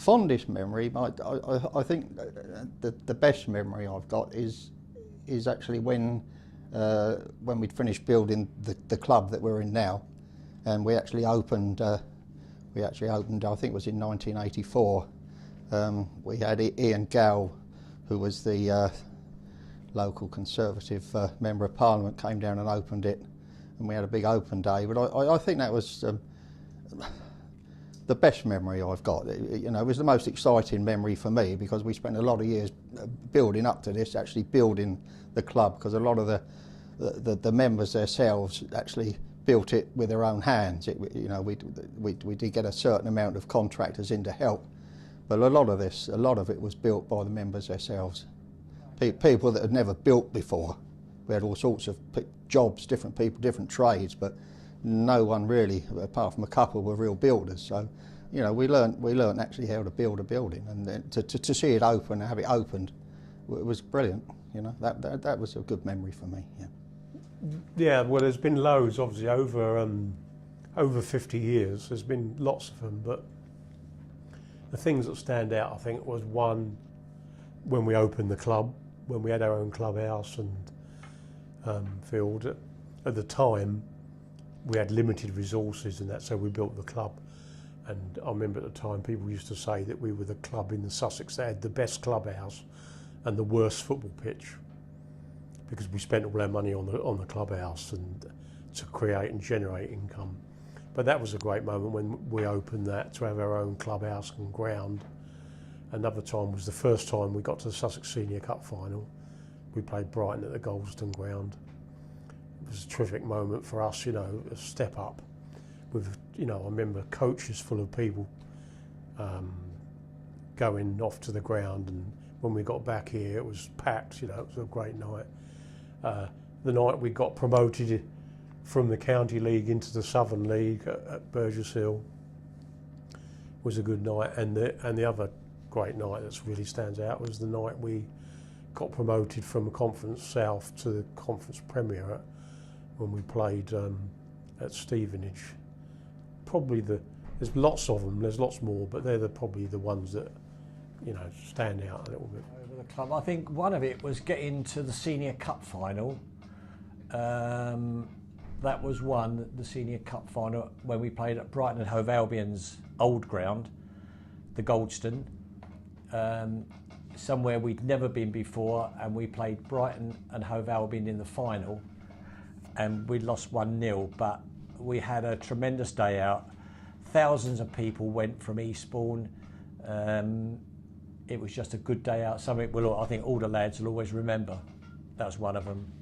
Fondest memory, I think the best memory I've got is actually when we'd finished building the club that we're in now, and we actually opened. I think it was in 1984. We had Ian Gow, who was the local Conservative Member of Parliament, came down and opened it, and we had a big open day. But I think that was the best memory I've got. It was the most exciting memory for me, because we spent a lot of years building up to this, actually building the club, because a lot of the members themselves actually built it with their own hands. We did get a certain amount of contractors in to help, but a lot of it was built by the members themselves. People that had never built before. We had all sorts of jobs, different people, different trades, but no one really, apart from a couple, were real builders. So, we learned actually how to build a building, and then to see it open, have it opened, it was brilliant. That was a good memory for me. Yeah. Yeah. Well, there's been loads, obviously, over 50 years. There's been lots of them, but the things that stand out, I think, was one when we opened the club, when we had our own clubhouse and field. At the time, we had limited resources and that, so we built the club. And I remember at the time people used to say that we were the club in the Sussex that had the best clubhouse and the worst football pitch, because we spent all our money on the clubhouse and to create and generate income. But that was a great moment when we opened that, to have our own clubhouse and ground. Another time was the first time we got to the Sussex Senior Cup final. We played Brighton at the Goldston ground. It was a terrific moment for us, a step up. With, I remember coaches full of people going off to the ground, and when we got back here it was packed, it was a great night. The night we got promoted from the County League into the Southern League at Burgess Hill was a good night, and the other great night that really stands out was the night we got promoted from Conference South to the Conference Premier when we played at Stevenage. Probably there's lots of them, there's lots more, but they're probably the ones that stand out a little bit. Over the club, I think one of it was getting to the Senior Cup final. That was the Senior Cup final, when we played at Brighton and Hove Albion's old ground, the Goldston, somewhere we'd never been before, and we played Brighton and Hove Albion in the final, and we lost 1-0, but we had a tremendous day out. Thousands of people went from Eastbourne. It was just a good day out. Something I think all the lads will always remember. That was one of them.